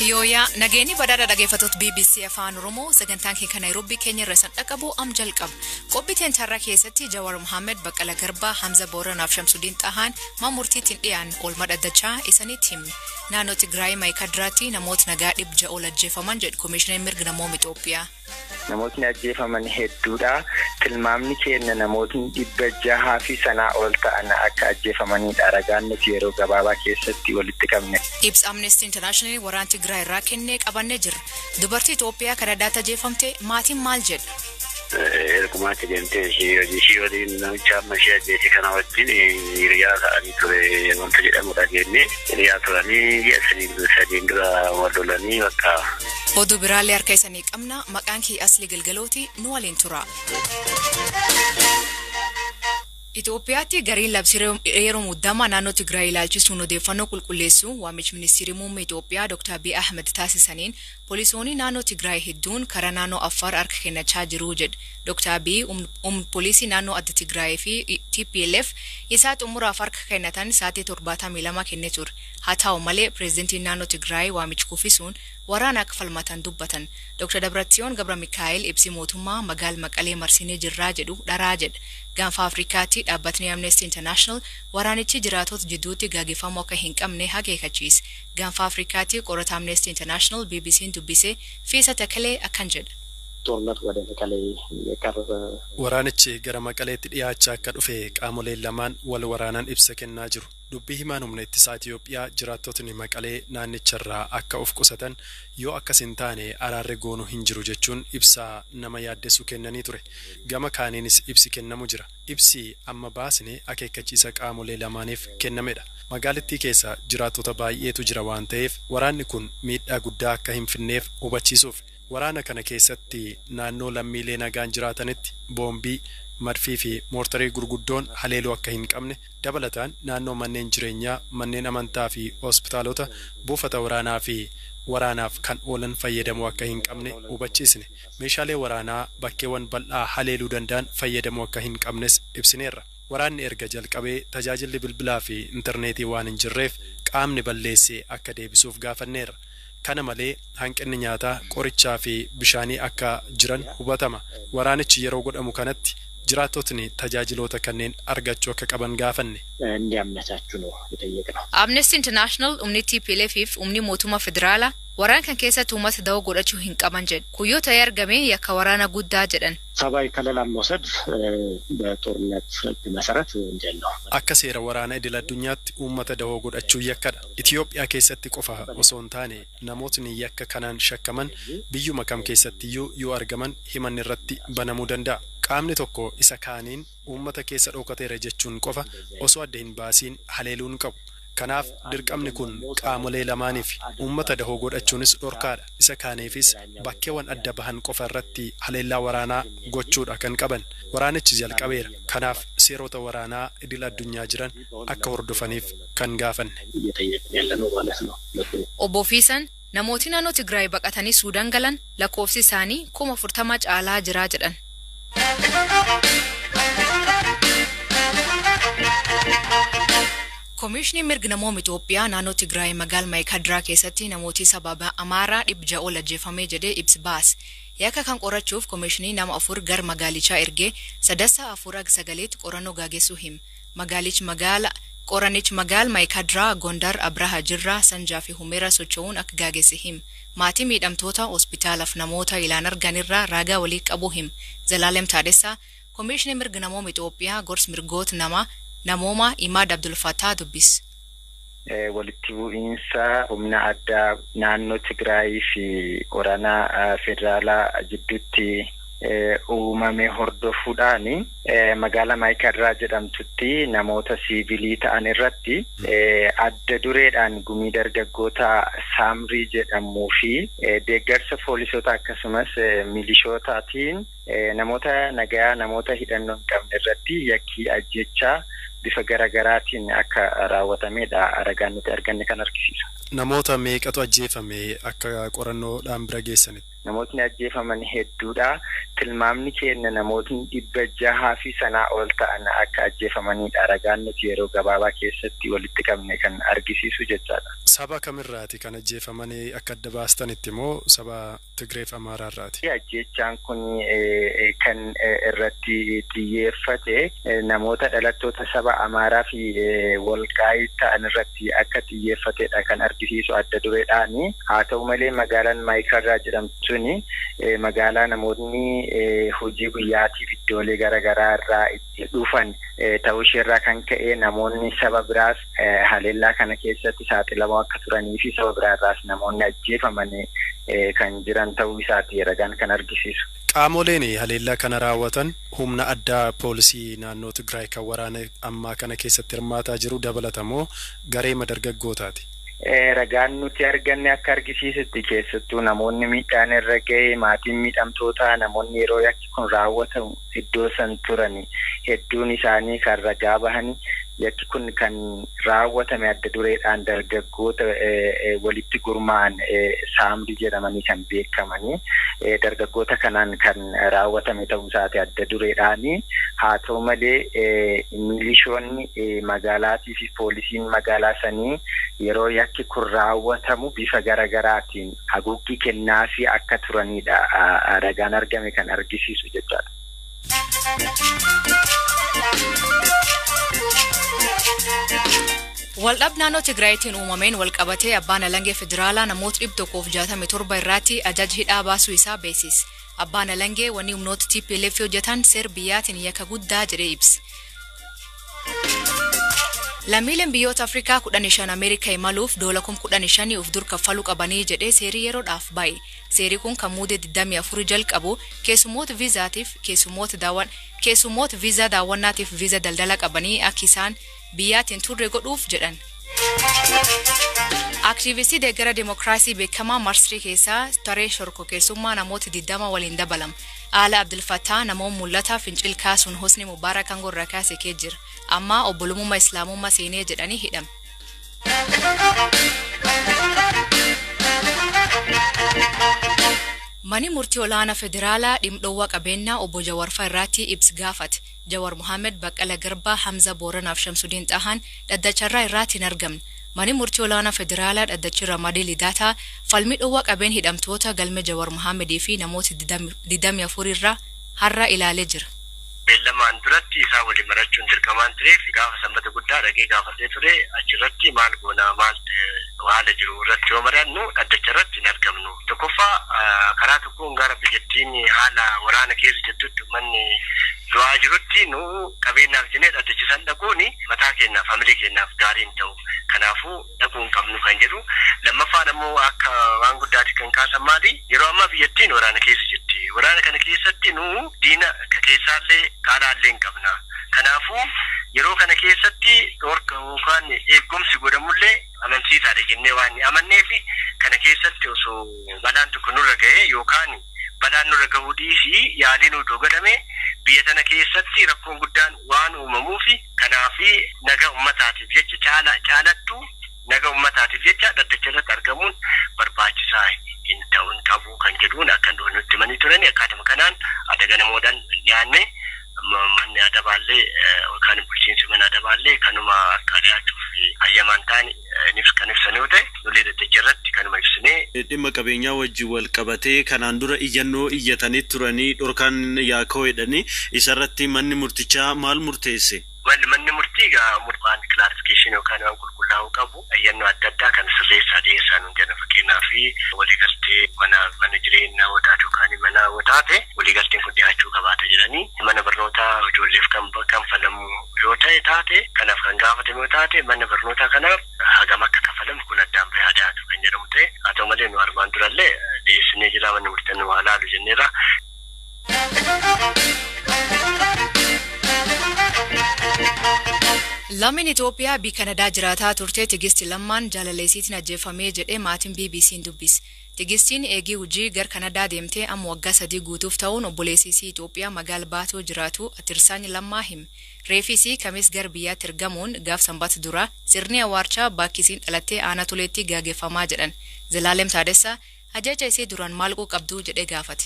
Yoya nageni badada dhaggeeffattoota BBC Afaan Oromoo sagantaan keenya Nairobi Kenya irraa san dhaqabu am jalqaba. Qophiitiin tarraa keessatti Jawar Muhammad Baqqala Garbaa Hamza Booranaaf Shamsuddin Xahaan mamurtiitiin dhiyaan oolmaa dhaddachaa isanitti himne. Naannoo Tigraay Maayikadraatti namoota nagaa dhibja ol ajjeefaman jedhu Komishinii Mirga Namoota Itoophiyaa. Namootni ajjeefaman hedduudha. Tilmaamni keenya namootni 600 fi sanaa ol ta'an akka ajjeefamanidha. Ragaan nuti yeroo gabaabaa keessatti walitti qabne. Ibsa Amnesty International waraan Tigraay irraa kennee qabannee jirra. Dubartii Itoophiyaa kan addaatti ajjeefamte maatiin maal jedha? Ergumaatti deemtee ishii waliin namicha amma ishee ajjeese kana wajjin hiriyaa ta'anii ture wanta jedhamudha jennee hiriyaa turanii sadiin dura wal lolanii bakka. Oduu biraallee harka isanii qabna maqaan kee Asli Galgalooti nu waliin tura. Itoophiyaatti gariin labsii yeroo muddamaa naannoo Tigraay ilaalchisuun odeeffannoo qulqulleessuu waamichi ministeerii muummee Itoophiyaa Dr. Abiy Ahmed taasisaniin poolisoonni naannoo Tigraay hedduun karaa naannoo Affaar harka kennachaa jiru jedhe. Dr. Abiy poolisii naannoo adda Tigraay fi TPLF isaa xumuraaf harka kennatan sa'aatii 72 kennee ture. Haa ta'u malee pireezidantiin naannoo Tigraay waamichi kuffisuun waraana akka falmatan dubbatan. Dr. Dabratsiyoon Gabra Mikaa'el ibsi mootummaa magaala Maqalee marsinee jirraa jedhu dharaa jedha. Gaanfa Afrikaatti dhaabbatni Amnesty International waraanichi jiraatota jidduutti gaggeeffamuu akka hin qabne akeekachiise. Gaanfa Afrikaatti qorata Amnesty International BBC'n dubbisee Fiisa Takalee akkan jedha. Waraanichi gara Maqaleetti dhiyaachaa akka dhufe qaamoleen lamaan wal waraanan ibsa kennaa jiru. Dubbii himaan humna ittisaa Itoophiyaa jiraattotni Maqalee naannicharraa akka of qusatan yoo akkas hin taane araarri goonuu hin jiru jechuun ibsa nama yaaddessu kennanii ture. Gama kaaniinis ibsi kennamu jira. Ibsi amma baasne akeekkachiisa qaamolee lamaaniif kennamedha. Magaalittii keessa jiraattota baay'eetu jira waan ta'eef waraanni kun miidhaa guddaa akka hin finneef hubachiisuuf. Waraana kana keessatti naannoo lammiilee nagaan jiraatanitti boombii madfii fi moortarii gurguddoon haleeluu akka hin qabne dabalataan naannoo manneen jireenyaa manneen amantaa fi hospitaalota buufata waraanaa fi waraanaaf kan oolan fayyadamuu akka hin qabne hubachiisne. Meeshaalee waraanaa bakkeewwan bal'aa haleeluu danda'an fayyadamuu akka hin qabnes ibsineerra. Waraanni erga jalqabee tajaajilli bilbilaa fi intarneetii waan hin jirreef qaamni balleessee akka deebisuuf gaafanneerra. Kana malee hanqinni nyaataa qorichaa fi bishaanii akka jiran hubatama. Waraanichi yeroo godhamu kanatti jiraattotni tajaajiloota kanneen argachuu akka qaban gaafanne. Amnesty International umni TPLF fi umni mootummaa federaalaa waraan kan keessatti uummata da'oo godhachuu hin qaban jedhu. Kuyyoo ta'ee argame yakka waraana guddaa jedhan. ሰብአዊ ከለላ መውሰድ በጦርነት መሰረት ወንጀል ነው። akka seera waraana idil addunyaatti uummata da'oo godhachuu yakkadha. Itoophiyaa keessatti qofa osoo hin taane namootni yakka kanaan shakkaman biyyuma kam keessattiyyuu yoo argaman himanni irratti banamuu danda'a. Qaamni tokko isa kaaniin uummata keessa dhokateera jechuun qofa osoo adda hin baasiin haleeluun qabu. Kanaaf dirqamni kun qaamolee lamaaniif uummata da'oo godhachuunis dhorkaadha. Isa kaaniifis bakkeewwan adda bahan qofa irratti haleellaa waraanaa gochuudha kan qaban. Waraanichi jalqabeera. Kanaaf seerota waraanaa idil addunyaa jiran akka hordofaniif kan gaafanne. Obbo Fiisan namooti naannoo Tigraay baqatanii Suudaan galan lakkoofsi isaanii 40 caalaa jira jedhan. Komishinii Mirga Namoota Itoophiyaa naannoo Tigraay magaala Maayikadraa keessatti namooti sababa Amaaraa 600 ol ajjeefamee jedhee ibsi baase. Yakka kan qorachuuf komishinii nama 4 gar magaalichaa ergee sadassa 4-9 qorannoo gaggeessuu hima. Qoranichi magaala Maayikadraa Gondar Abraha Jirraa Sanjaa fi Humeera socho'uun akka gaggeesse hima. Maatii miidhamtoota hospitaalaaf namoota ilaan arganirraa raagaa walii qabuu hima. Zalaalem Taadessaa Komishinii Mirga Namoota Itoophiyaa gorsa mirgoota namooma Imaad Abdul Fattah dubbis. Walitti bu'iinsa humna addaa naannoo Tigraay fi waraana federaalaa jidduutti uumame hordofuudhaan magaala Maayikadraa jedhamtutti namoota siivilii ta'an irratti adda dureedhaan gumii dargaggoota Saamrii jedhamuu fi deeggarsa poolisoota akkasumas milishootaatiin namoota nagaa namoota hidhannoo hin qabne irratti yakkii ajjechaa bifa garagaraatiin akka raawwatamedha ragaan nuti arganne kan argisiisa. Namoota meeqatu ajjeefame akka qorannoodhaan bira geessanitti? namootni ajjeefaman hedduudha. Tilmaamni keenya namootni 600 fi sanaa ol ta'an akka ajjeefamaniidha. Ragaan nuti yeroo gabaabaa keessatti walitti qabne kan argisiisu jechaadha. Saba kamirraati kan ajjeefamanii akka adda baastanitti moo saba Tigree fi Amaaraarraati? Ajjechaan kun kan irratti xiyyeeffate namoota dhalattoota saba Amaaraa fi Walqaayit ta'an irratti akka xiyyeeffatedha kan argisiisu adda dureedhaani. Haa ta'u malee magaalaan Maayikarraa jedhamtuni magaalaa namoonni hojii guyyaatiif iddoolee garaagaraa irraa itti dhufan ta'uu isheerraa kan ka'e namoonni saba biraas haleellaa kana keessatti saaxilamoo akka turanii fi saba biraarraas namoonni ajjeefaman kan jiran ta'uu isaati ragaan kan argisiisu. Qaamoleen haleellaa kana raawwatan humna addaa poolisii naannoo Tigraay kan waraana ammaa kana keessatti hirmaataa jiru dabalatamoo garee dargaggootaati? Ragaan nuti arganne akka argisiisutti keessattuu namoonni miidhaan irra ga'e maatiin miidhamtoota namoonni yeroo yakki kun raawwatamu iddoo san turan hedduun isaanii kan ragaa bahani. Yakki kun kan raawwatame adda dureedhaan dargaggoota walitti gurmaa'an saamdi jedhamanii kan beekamanii dargaggoota kanaan kan raawwatame ta'uu isaati adda dureedhaani. Haa ta'u malee milishoonni magaalaatii fi poolisiin magaalaa sanii yeroo yakki kun raawwatamu bifa garagaraatiin haguuggii kennaa fi akka turanidha ragaan argame kan argisiisu jechaadha. Waldhab naannoo Tigraayitiin uumameen walqabatee abbaan alangaa federaalaa namoota 167 irratti ajaja hidhaa baasuu isaa beeksise. Abbaan alangaa wanni humnoota TPLF hojjetan Serbiyaatiin yakka guddaa jedhee ibse. Lammiileen biyyoota Afrikaa 15 Ameerikaa imaluuf doolaara 15,000 of dur kaffaluu qabanii jedhee seerii yeroodhaaf baay'e. Seerii kun kan muudee 24 jalqabu keessummoota viizaatiif keessummoota viizaa daawwannaatiif viizaa daldala qabanii akka isaan biyyaatiin turre godhuuf jedhan. Aktiivistii deeggara demokraasii beekamaa Marsrii keessaa taree shorko keessummaa namoota 20 waliin dabalam. Aala Abdulfattaa namoota mul'ataa fincil kaasuun Hosni Mubaarak kan gorra kaase kee jira. Amma obbolummaa Islaamummaa seenee jedhanii hidham. Mani murtii olaanaa federaalaa dhimdhoowwa qabeenyaa obbo Jawar irratti ibsa gaafate. Jawar Muhammad Baqqala Garbaa Hamza Booranaaf Shamsuddin Xahaan dhaddacharraa irratti hin argamne. Mani murtii olaanaa federaalaa dhaddachi Ramadii Lidaataa falmii dhoowwa qabeen hidhamtoota galme Jawar Muhammadii fi namoota 24 irraa har'a ilaalee jira. Beellamaan duratti isaa waliin marachuun dirqamaan tureef gaafa sanbata guddaa dhaqee gaafatee ture achirratti maal goonaa maal haala jiru irratti yoo mari'annu dhaddacha irratti hin argamnu. Tokkoffaa karaa tokkoon gara biyyattiin haala waraana keessa jirtutti manni du'aa jirutti nu qabeenyaaf jennee dhaddachisan dhaquun mataa keenyaaf familii keenyaaf gaariin ta'u. Kanaafuu dhaquun qabnu kan jedhu. Lammaffaan ammoo akka waan guddaati kan kaasan maali yeroo ammaa biyyattiin waraana keessa jirti. Waraana kana keessatti nu diina keessaallee kaalaallee hin qabna. Kanaafuu yeroo kana keessatti dhorka yookaan eegumsi godhamullee amansiisaadha jennee waan amanneef kana keessatti osoo balaan tokko nurra ga'e yookaan balaan nurra gahuu dhiisii yaaliin odoo godhame biyya tana keessatti rakkoon guddaan waan uumamuuf kanaafi naga ummataatiif jecha caalattu naga ummataatiif jecha dhaddacha irratti argamuun barbaachisaa hin ta'uun qabu kan jedhuun akka nutti manii turani akkaatuma kanaan adaga namoodhaan dhiyaanne manni adabaallee yookaan bulchiinsi mana adabaallee kanuma akka dhiyaatuuf hayyamaan ta'an kan ibsan yoo ta'e lolii dhaddacha irratti kanuma ibsinee dhimma qabeenyaa wajjin wal qabatee kanaan dura iyyannoo iyyatanii turanii dhorkaan yaakoo jedhanii isarratti manni murtichaa maal murteesse? Manni murtii murtaan clarification yookaan waan qulqullaa'uu qabu iyyannoo adda addaa kan sirreessaa dhiyeessan hundana fakkeenyaa fi waliigaltee mana jireenyaa wadaatu yookaan mana wadaate waliigalteen kun dhiyaachuu qabaata jedhanii mana barnootaa ijoolleef kan falamu yoo ta'e taate kanaaf kan gaafatame yoo taate mana barnootaa kanaaf hagam akka kafalamu kun addaan bahee dhiyaatu kan jedhamu ta'e haa ta'u malee nu armaan durallee dhiyeessinee jira manni murtii nu ilaalu jenneera. Lammiin Itoophiyaa biyya Kanadaa jiraataa turte Tigisti Lammaan jaalaleessiitiin ajjeefamee jedhee maatiin BBC'n dubbise. Tigistiin eegii hojii gara Kanadaa deemtee amma waggaa 3 guutuuf ta'uun obboleessisii Itoophiyaa magaalaa Baatoo jiraatu Atirsaan Lammaa hime. Reefisii kamis gara biyyaatti ergamuun gaaf sanbata dura sirni awwaalchaa bakkisiin dhalattee aanaa Tuleetti gaggeeffamaa jedhan. Zalaalem Taadessaa Ajaja isee duraan maal qabdu jedhee gaafate.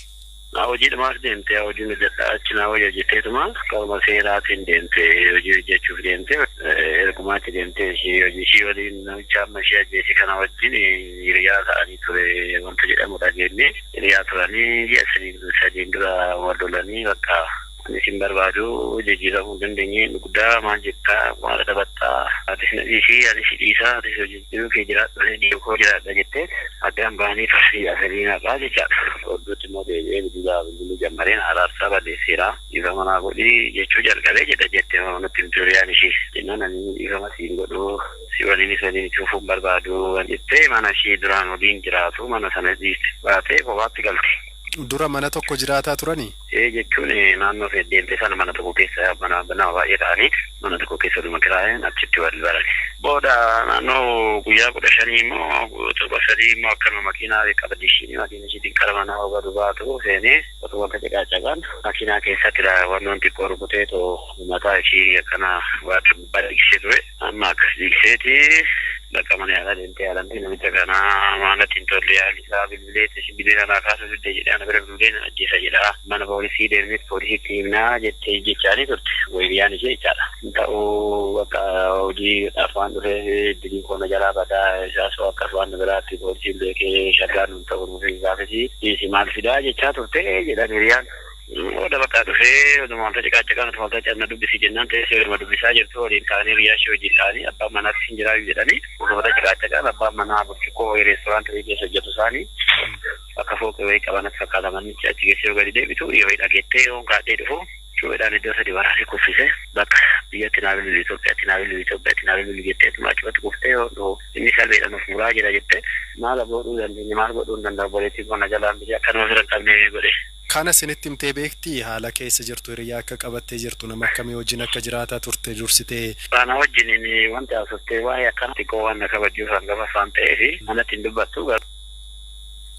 Hojii dhumaas deemtee hojii hojjetaa achinaa hojii hojjetteetuma qaama seeraatiin deemtee hojii hojjechuuf deemtee ergumaatti deemtee hojii ishii waliin namicha amma ishee ajjeese kana wajjin hiriyaa ta'anii ture wanta jedhamu dhageenye hiriyaa turanii ji'a sadiin dura wal lolanii bakka isin barbaadu jijjiiramuu dandeenye guddaa maal jettaa maal taphattaa ati ishii dhiisaa ati hojii kee jiraadha dhiikoo jiraadha jettee addaan baanii taasii asaliinadhaa jechaadha. Hodduutti immoo deebi'ee bilbilaa bilbiluu jammareen araarsaa balleesseera dhiifama naa godhii jechuu jalqabee jedha jettee nutti himturiyaan ishii jennaan ani dhiifama siin godhuu si waliinis waliin cufuun barbaadu jettee mana ishii duraan waliin jiraatu mana sana dhiiste baatee kophaatti galte. Dura mana tokko jiraataa turanii? Jechuun naannoo deemtee sana mana tokko keessa mana baay'ee ta'anii mana tokko keessa dhuma kiraa'een achitti wal barate. Booda naannoo guyyaa 15 immoo torba 3 immoo akkama makiinaa qabadhi ishii makiina ishiitiin qara mana hawwatu baatu seenee otoo wanta caqaacaqan makiinaa keessatti wannoon xiqqoo rukuteetoo mataa ishii akkana badhiisee ture amma akkas dhiiseeti. Bakka mana yaalaa deemtee yaalamtee namicha kanaa maalatti hin tolle yaalisaa bilbileetti sibiila naa kaasuu didde jedhee ana bira bilbileen ajjeesa jedhaa mana poolisii deemneet poolisiitti himnaa jettee jechaanii turte wayriyaan ishee jechaadha. Ta'uu bakka hojii afaan dhufee diliin koona jalaa badaa isaasoo akkas waan biraatti poolisiin beekee shaggaan nun ta'uu nuuf gaafasi dhiisi maal fidaa jechaa turte jedhan hiriyaan. Oda bakka dhufee waanta caqaacaqaan waanta canna dubbisii jennaan teessee waluma dubbisaa jirtu waliin ta'anii hiriyaa ishee wajjin ta'anii abbaan manaatti hin jiraayu jedhanii waanta caqaacaqaan abbaan manaa burcuqqoo reestooraantii keessa hojjetu isaanii akka fooqee wayii qaban fakkaatamanii achi geessee gadi deebitu yoo dhageettee yoo kaadhee dhufu cuudhaan iddoo sadi waraasee kuffise bakka biyyatti naabilu Itoophiyaatti jettee maachumatti kuftee yoo inni salpheedhaan of muraa jira jettee maal godhuu dandeenya maal godhuu hin danda'u boleettii qonna jalaan biyya akkanuma fira qabnee godhe. Kana isinitti himtee beektii haala keessa jirtu hiriyaa akka qabattee jirtu nama akkamii wajjin akka jiraataa turte dursitee? Baana wajjin wanti haasofte waa'ee akkana xiqqoo waan kabajjuuf hangama afaan ta'eefi manatti hin dubbattu.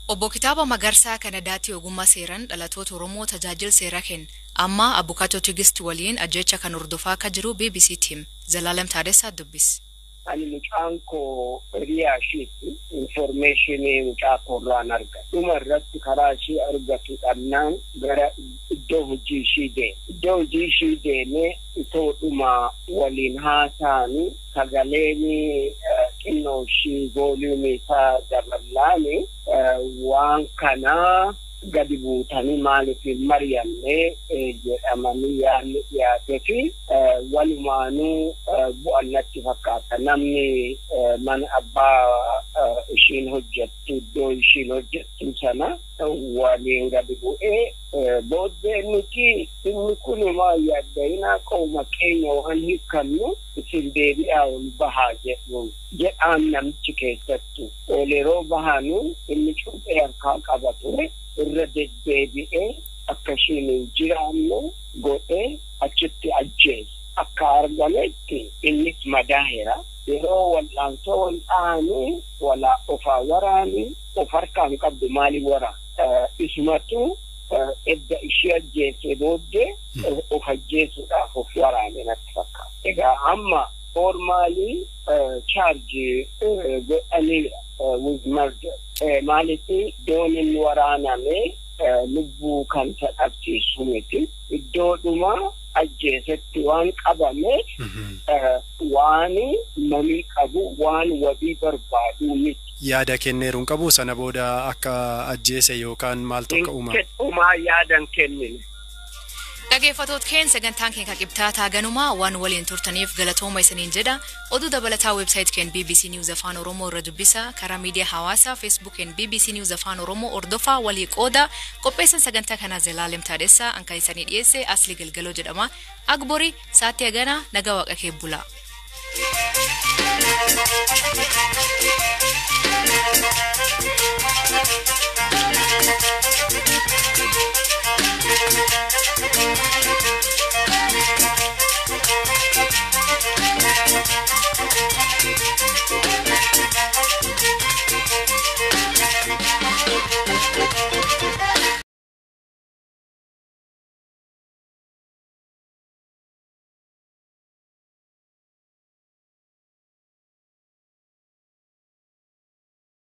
Obbo Kitaaba Magarsaa Kanadaatti ogummaa seeraan dhalatoota Oromoo tajaajila seeraa kenna. Amma Abukaatoo Tigist waliin ajjecha kan hordofaa akka jiru BBC Team Zalaalem Taadessaa dubbis. Ani mucaan koo hiriyaa ishiitti informationii mucaa koorraan argatu. Dhuma irratti karaa ishii argatu dhannaan gara iddoo hojii ishii deeme. Iddoo hojii ishii deemee itoo dhuma waliin haasa'anii sagaleen xinnoo ishii vooliyumii isaa daballaani waan kanaa gadi buutanii maaliif hin mari'annee jedhamanii yaadni dhiyaatee fi walumaanuu bu'annatti fakkaata. Namni mana abbaa ishiin hojjettu iddoo ishiin hojjettu sana waliin gadi bu'ee booddee nuti inni kunumaa yaaddayinaa qooma keenya waan hiikannu isin deebi'aa ol bahaa jedhaan namichi keessattu yeroo bahaanu inni cuuphee harkaa qaba ture. Irra deddeebi'ee akka ishiin hin jiraanne godhee achitti ajjeese. Akka argametti innis madaa'eera. Yeroo wal'aansoo wal'aanii walaa ofaa waraanii of harkaan qabdu maaliif waraan? Isumatu edda ishee ajjeese booddee of ajjeesuudhaaf of waraane natti fakkaata. Egaa amma formaalii charge godhaniira with murder. Maalitti doonin waraaname lubbuu kan sadhabsiisu miti. Iddoodhuma ajjeesetti waan qabame waan namni qabu waan wabii barbaadu miti. Yaada kenneeruun qabu sana booda akka ajjeese yookaan maal tokko uumaa yaadan kennine. Dhaggeeffattoota keenya sagantaan keenya qibxaataa ganumaa waan waliin turtaniif galatooma isiniin jedha. Oduu dabalataa website keenya BBC News Afaan Oromoo irra dubbisa. Karaa miidiyaa hawaasaa Facebook keenya BBC News Afaan Oromoo hordofaa walii qooda. Qopheessan sagantaa kanaa Zalaalem Taadessaa anka isanii dhiyeesse Asli Galgaloo jedhama. Agbori saatii agana nagaa waaqa kee bulaa.